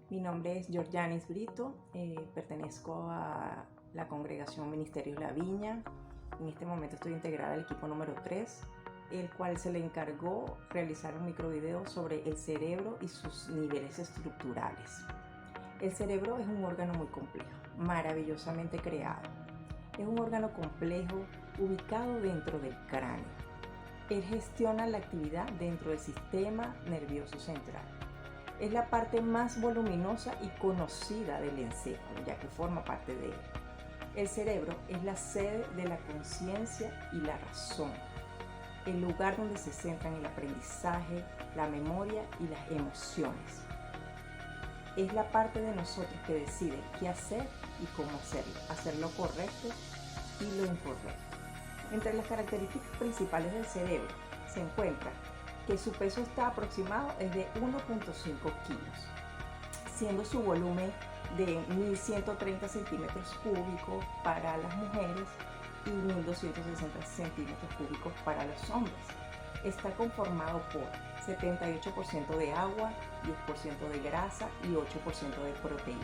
Mi nombre es Georgianis Brito, pertenezco a la congregación Ministerios La Viña. En este momento estoy integrada al equipo número 3, el cual se le encargó realizar un microvideo sobre el cerebro y sus niveles estructurales. El cerebro es un órgano muy complejo, maravillosamente creado. Es un órgano complejo ubicado dentro del cráneo. Él gestiona la actividad dentro del sistema nervioso central. Es la parte más voluminosa y conocida del encéfalo, ya que forma parte de él. El cerebro es la sede de la conciencia y la razón, el lugar donde se centran el aprendizaje, la memoria y las emociones. Es la parte de nosotros que decide qué hacer y cómo hacer lo correcto y lo incorrecto. Entre las características principales del cerebro se encuentra que su peso está aproximado es de 1.5 kilos, siendo su volumen de 1.130 centímetros cúbicos para las mujeres y 1.260 centímetros cúbicos para los hombres. Está conformado por 78% de agua, 10% de grasa y 8% de proteína.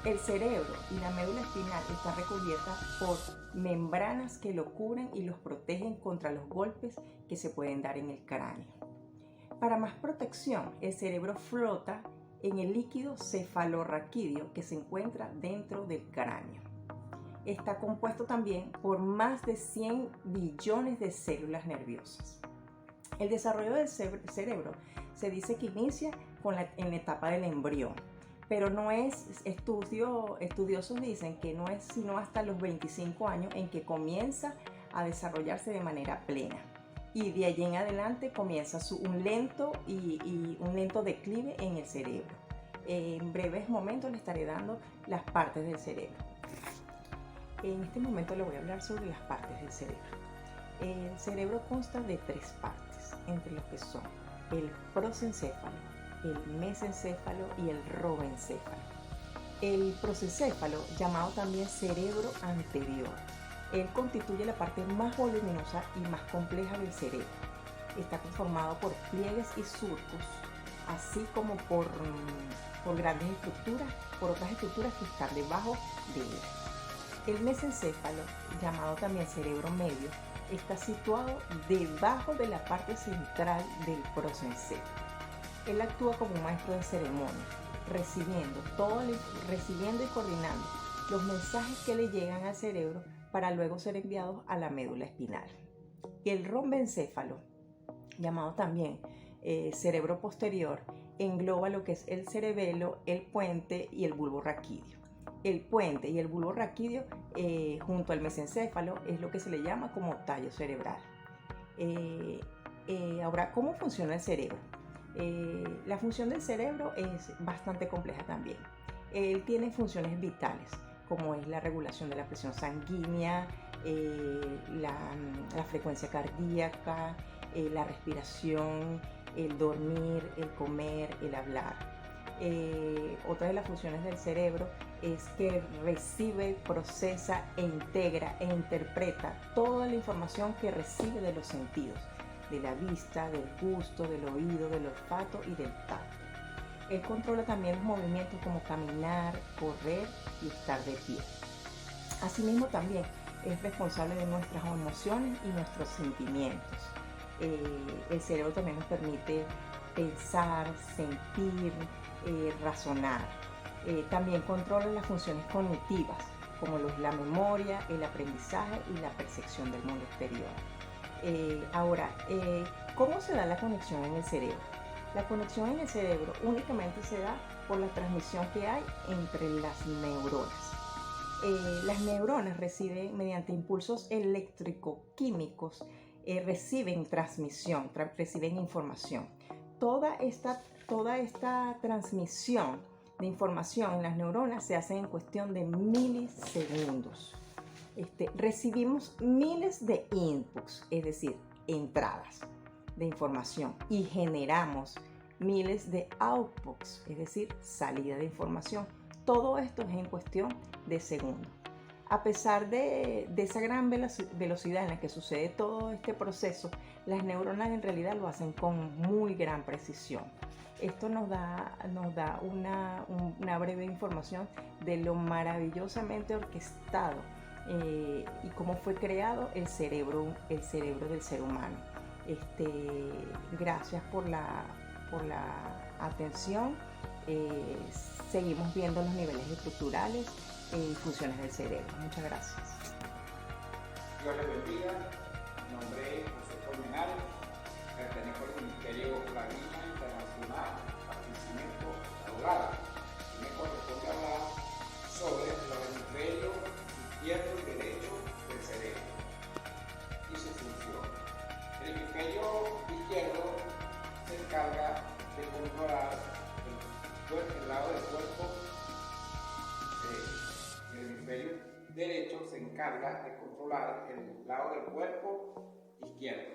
El cerebro y la médula espinal están recubiertas por membranas que lo cubren y los protegen contra los golpes que se pueden dar en el cráneo. Para más protección, el cerebro flota en el líquido cefalorraquídeo que se encuentra dentro del cráneo. Está compuesto también por más de 100 billones de células nerviosas. El desarrollo del cerebro se dice que inicia en la etapa del embrión, pero no es, estudiosos dicen que no es sino hasta los 25 años en que comienza a desarrollarse de manera plena. Y de allí en adelante comienza un lento declive en el cerebro. En breves momentos le estaré dando las partes del cerebro. En este momento le voy a hablar sobre las partes del cerebro. El cerebro consta de 3 partes, entre los que son el prosencéfalo, el mesencéfalo y el robencéfalo. El prosencéfalo, llamado también cerebro anterior, él constituye la parte más voluminosa y más compleja del cerebro. Está conformado por pliegues y surcos, así como por grandes estructuras, por otras estructuras que están debajo de él. El mesencéfalo, llamado también cerebro medio, está situado debajo de la parte central del prosencéfalo. Él actúa como un maestro de ceremonia, recibiendo y coordinando los mensajes que le llegan al cerebro para luego ser enviados a la médula espinal. Y el rombencéfalo, llamado también cerebro posterior, engloba lo que es el cerebelo, el puente y el bulbo raquídeo. El puente y el bulbo raquídeo junto al mesencéfalo es lo que se le llama como tallo cerebral. Ahora, ¿cómo funciona el cerebro? La función del cerebro es bastante compleja también. Él tiene funciones vitales, como es la regulación de la presión sanguínea, la frecuencia cardíaca, la respiración, el dormir, el comer, el hablar. Otra de las funciones del cerebro es que recibe, procesa e integra e interpreta toda la información que recibe de los sentidos, de la vista, del gusto, del oído, del olfato y del tacto. Él controla también los movimientos como caminar, correr y estar de pie. Asimismo también es responsable de nuestras emociones y nuestros sentimientos. El cerebro también nos permite pensar, sentir, razonar. También controla las funciones cognitivas, como la memoria, el aprendizaje y la percepción del mundo exterior. Ahora, ¿cómo se da la conexión en el cerebro? La conexión en el cerebro únicamente se da por la transmisión que hay entre las neuronas. Las neuronas reciben, mediante impulsos eléctrico-químicos, reciben transmisión, reciben información. Toda esta transmisión de información en las neuronas se hace en cuestión de milisegundos. Recibimos miles de inputs, es decir, entradas de información, y generamos miles de outputs, es decir, salida de información. Todo esto es en cuestión de segundos. A pesar de esa gran velocidad en la que sucede todo este proceso, las neuronas en realidad lo hacen con muy gran precisión. Esto nos da una breve información de lo maravillosamente orquestado y cómo fue creado el cerebro del ser humano. Gracias por la atención. Seguimos viendo los niveles estructurales y funciones del cerebro. Muchas gracias. Dios les bendiga. Mi nombre es José Colmenares, pertenezco al Ministerio La Viña Internacional Participamiento Laboral. Y me corresponde hablar sobre los hemisferios izquierdo y derecho del cerebro y su función. El hemisferio izquierdo se encarga de controlar el lado del cuerpo. El hemisferio derecho se encarga de controlar el lado del cuerpo izquierdo.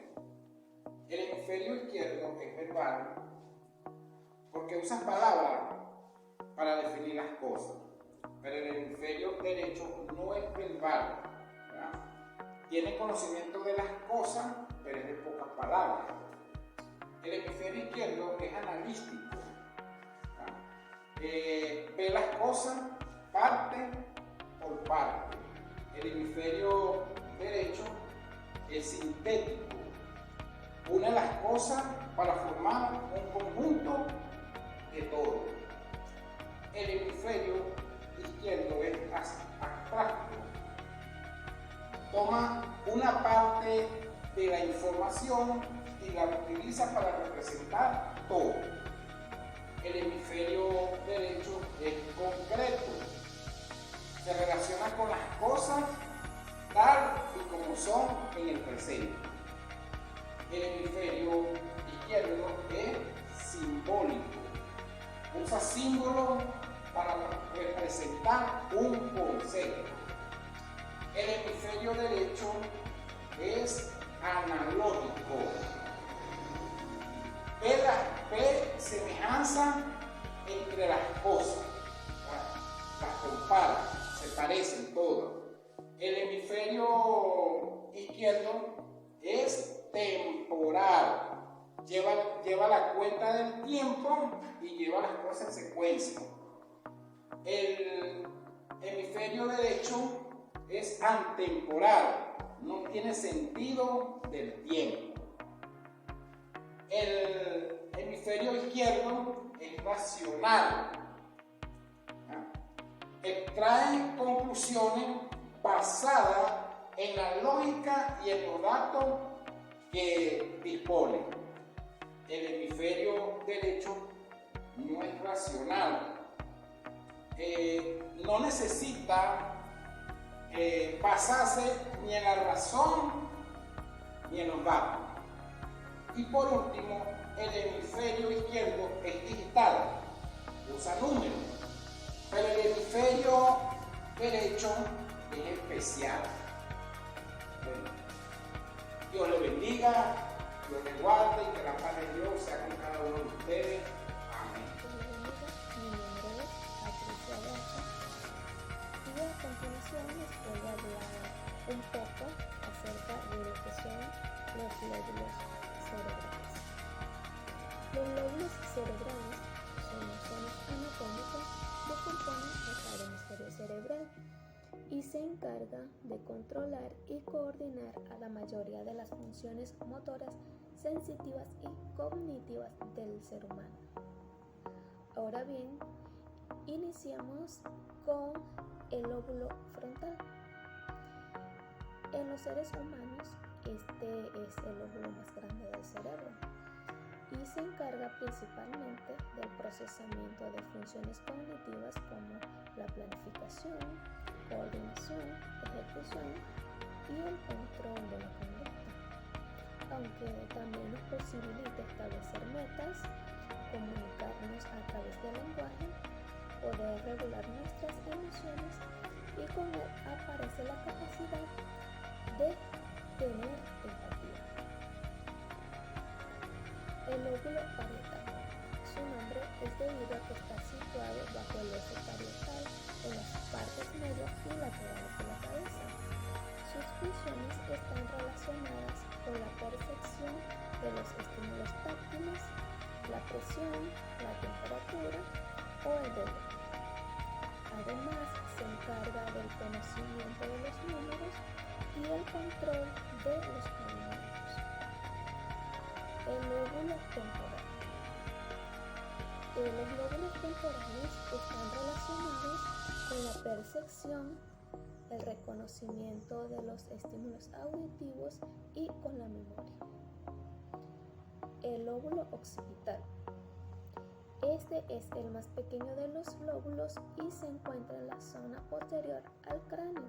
El hemisferio izquierdo es verbal porque usa palabras para definir las cosas, pero el hemisferio derecho no es verbal, ¿verdad? Tiene conocimiento de las cosas, pero es de pocas palabras. El hemisferio izquierdo es analítico, ¿verdad? Ve las cosas parte por parte. El hemisferio derecho es sintético, une las cosas para formar un conjunto de todo. El hemisferio izquierdo es abstracto, toma una parte de la información y la utiliza para representar todo. El hemisferio derecho es concreto, se relaciona con las cosas tal y como son en el presente. El hemisferio izquierdo es simbólico, usa símbolos para representar un concepto. El hemisferio derecho es analógico, ve semejanza entre las cosas, las compara, se parecen todas. El hemisferio izquierdo es temporal, lleva la cuenta del tiempo y lleva las cosas en secuencia. El hemisferio derecho es atemporal, no tiene sentido del tiempo. El hemisferio izquierdo es racional, extrae conclusiones basadas en la lógica y en los datos que dispone. El hemisferio derecho no es racional, no necesita basarse ni en la razón ni en los datos. Y por último, el hemisferio izquierdo es digital, usa números, pero el hemisferio derecho es especial. Bueno, Dios le bendiga, Dios le guarde y que la paz de Dios sea con cada uno de ustedes. Amén. Mi nombre es Patricia Rocha y a continuación les voy a hablar un poco acerca de lo que son los lóbulos cerebrales. Los lóbulos cerebrales son las zonas anatómicas que componen cada hemisferio cerebral y se encarga de controlar y coordinar a la mayoría de las funciones motoras, sensitivas y cognitivas del ser humano. Ahora bien, iniciamos con el lóbulo frontal. En los seres humanos, este es el lóbulo más grande del cerebro y se encarga principalmente del procesamiento de funciones cognitivas como la planificación, coordinación, ejecución y el control de la conducta, aunque también nos posibilita establecer metas, comunicarnos a través del lenguaje, poder regular nuestras emociones y con él aparece la capacidad de tener empatía. El lóbulo parietal. Su nombre es debido a que está situado bajo el eje parietal en las partes medias y laterales de la cabeza. Sus funciones están relacionadas con la percepción de los estímulos táctiles, la presión, la temperatura o el dolor. Además, se encarga del conocimiento de los números y el control de los movimientos. El lóbulo temporal. Los lóbulos temporales están relacionados con la percepción, el reconocimiento de los estímulos auditivos y con la memoria. El lóbulo occipital. Este es el más pequeño de los lóbulos y se encuentra en la zona posterior al cráneo,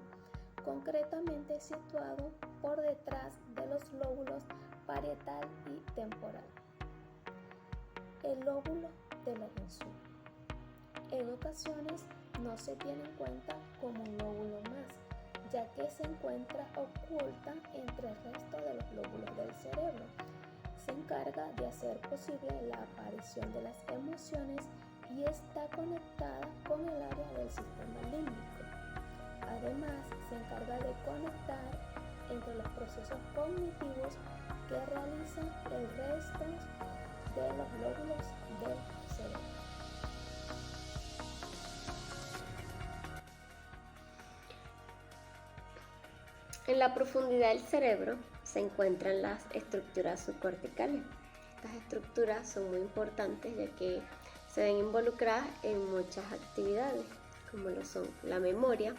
concretamente situado por detrás de los lóbulos parietal y temporal. El lóbulo de la encía. En ocasiones no se tiene en cuenta como un lóbulo más, ya que se encuentra oculta entre el resto de los lóbulos del cerebro. Se encarga de hacer posible la aparición de las emociones y está conectada con el área del sistema límbico. Además, se encarga de conectar entre los procesos cognitivos que realizan el resto de los lóbulos del cerebro. En la profundidad del cerebro se encuentran las estructuras subcorticales. Estas estructuras son muy importantes ya que se ven involucradas en muchas actividades, como lo son la memoria,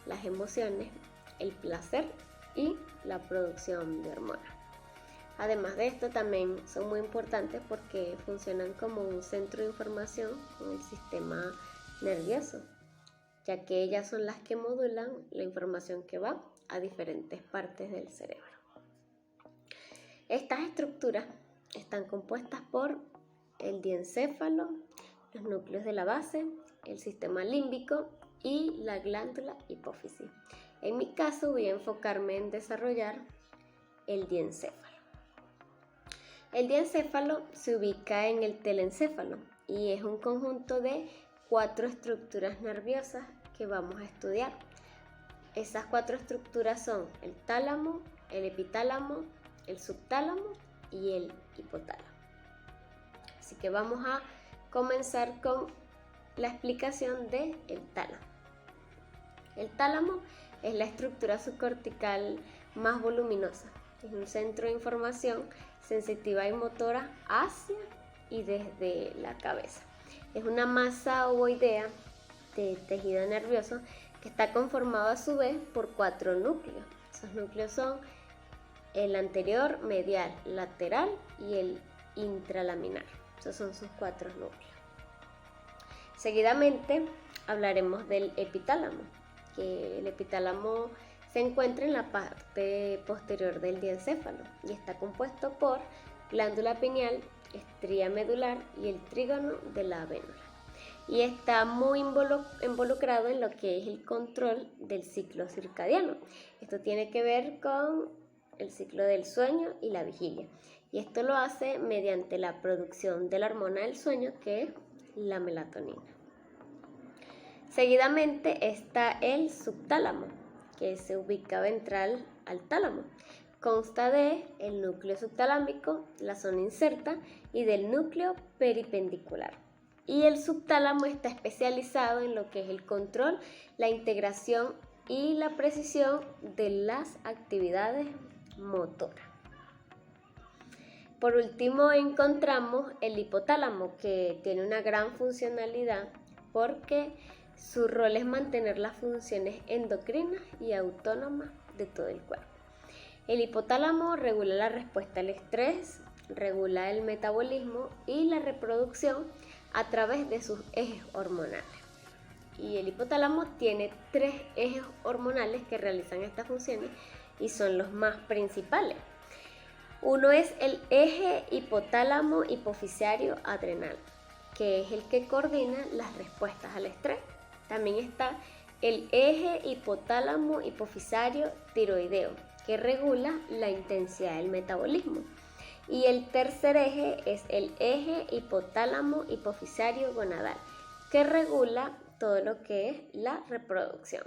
las emociones, el placer y la producción de hormonas. Además de esto, también son muy importantes porque funcionan como un centro de información con el sistema nervioso, ya que ellas son las que modulan la información que va a diferentes partes del cerebro. Estas estructuras están compuestas por el diencéfalo, los núcleos de la base, el sistema límbico y la glándula hipófisis. En mi caso voy a enfocarme en desarrollar el diencéfalo. El diencéfalo se ubica en el telencéfalo y es un conjunto de 4 estructuras nerviosas que vamos a estudiar. Esas 4 estructuras son el tálamo, el epitálamo, el subtálamo y el hipotálamo. Así que vamos a comenzar con la explicación del tálamo. El tálamo es la estructura subcortical más voluminosa. Es un centro de información sensitiva y motora hacia y desde la cabeza. Es una masa ovoidea de tejido nervioso que está conformado a su vez por 4 núcleos. Esos núcleos son el anterior, medial, lateral y el intralaminar. Esos son sus 4 núcleos. Seguidamente hablaremos del epitálamo, que el epitálamo se encuentra en la parte posterior del diencéfalo y está compuesto por glándula pineal, estría medular y el trígono de la vénula. Y está muy involucrado en lo que es el control del ciclo circadiano. Esto tiene que ver con el ciclo del sueño y la vigilia. Y esto lo hace mediante la producción de la hormona del sueño, que es la melatonina. Seguidamente está el subtálamo, que se ubica ventral al tálamo. Consta de el núcleo subtalámico, la zona inserta y del núcleo peripendicular. Y el subtálamo está especializado en lo que es el control, la integración y la precisión de las actividades motoras. Por último encontramos el hipotálamo, que tiene una gran funcionalidad porque su rol es mantener las funciones endocrinas y autónomas de todo el cuerpo. El hipotálamo regula la respuesta al estrés, regula el metabolismo y la reproducción a través de sus ejes hormonales. Y el hipotálamo tiene 3 ejes hormonales que realizan estas funciones y son los más principales. Uno es el eje hipotálamo hipofisario adrenal, que es el que coordina las respuestas al estrés. También está el eje hipotálamo hipofisario tiroideo, que regula la intensidad del metabolismo. Y el tercer eje es el eje hipotálamo hipofisario gonadal, que regula todo lo que es la reproducción.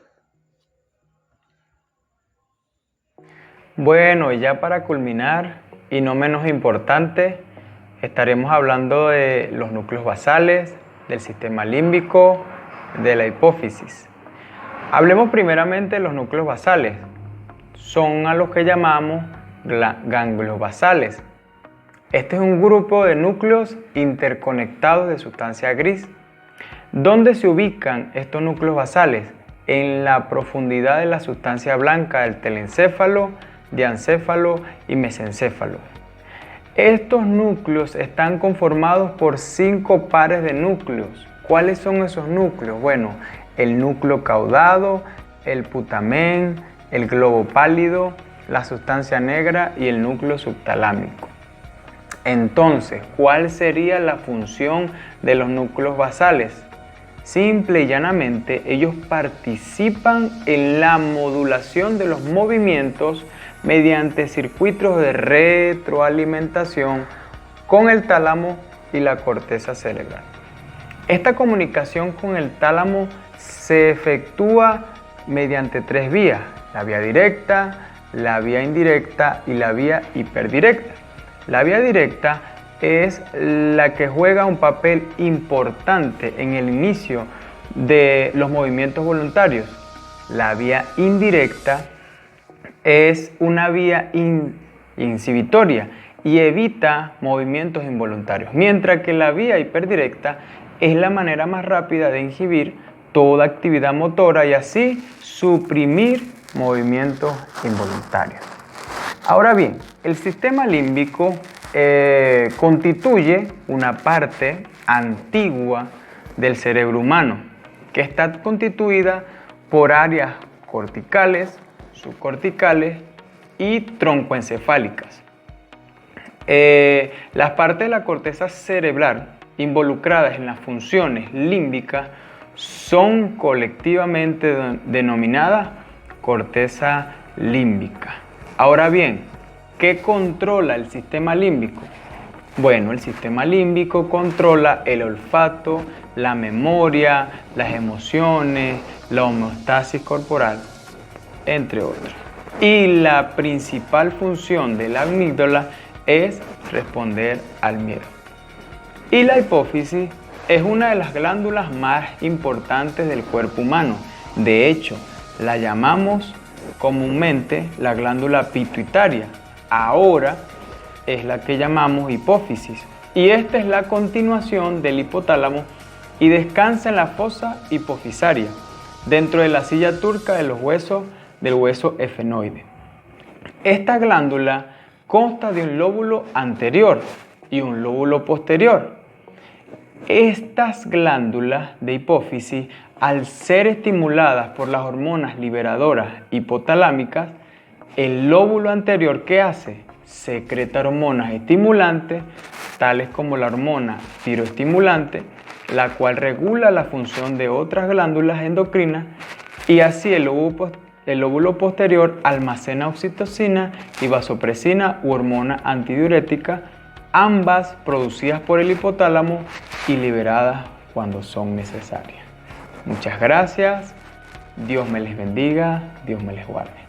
Bueno, y ya para culminar, y no menos importante, estaremos hablando de los núcleos basales, del sistema límbico, de la hipófisis. Hablemos primeramente de los núcleos basales. Son a los que llamamos ganglios basales. Este es un grupo de núcleos interconectados de sustancia gris. ¿Dónde se ubican estos núcleos basales? En la profundidad de la sustancia blanca del telencéfalo, diencéfalo y mesencéfalo. Estos núcleos están conformados por 5 pares de núcleos. ¿Cuáles son esos núcleos? Bueno, el núcleo caudado, el putamen, el globo pálido, la sustancia negra y el núcleo subtalámico. Entonces, ¿cuál sería la función de los núcleos basales? Simple y llanamente, ellos participan en la modulación de los movimientos mediante circuitos de retroalimentación con el tálamo y la corteza cerebral. Esta comunicación con el tálamo se efectúa mediante 3 vías: la vía directa, la vía indirecta y la vía hiperdirecta. La vía directa es la que juega un papel importante en el inicio de los movimientos voluntarios. La vía indirecta es una vía inhibitoria y evita movimientos involuntarios, mientras que la vía hiperdirecta es la manera más rápida de inhibir toda actividad motora y así suprimir movimientos involuntarios. Ahora bien, el sistema límbico constituye una parte antigua del cerebro humano que está constituida por áreas corticales, subcorticales y troncoencefálicas. Las partes de la corteza cerebral involucradas en las funciones límbicas son colectivamente denominadas corteza límbica. Ahora bien, ¿qué controla el sistema límbico? Bueno, el sistema límbico controla el olfato, la memoria, las emociones, la homeostasis corporal, entre otros. Y la principal función de la amígdala es responder al miedo. Y la hipófisis es una de las glándulas más importantes del cuerpo humano. De hecho, la llamamos comúnmente la glándula pituitaria. Ahora es la que llamamos hipófisis. Y esta es la continuación del hipotálamo y descansa en la fosa hipofisaria, dentro de la silla turca de los huesos del hueso efenoide. Esta glándula consta de un lóbulo anterior y un lóbulo posterior. Estas glándulas de hipófisis, al ser estimuladas por las hormonas liberadoras hipotalámicas, el lóbulo anterior, ¿qué hace? Secreta hormonas estimulantes, tales como la hormona tiroestimulante, la cual regula la función de otras glándulas endocrinas, y así el lóbulo posterior almacena oxitocina y vasopresina u hormona antidiurética, ambas producidas por el hipotálamo y liberadas cuando son necesarias. Muchas gracias, Dios me les bendiga, Dios me les guarde.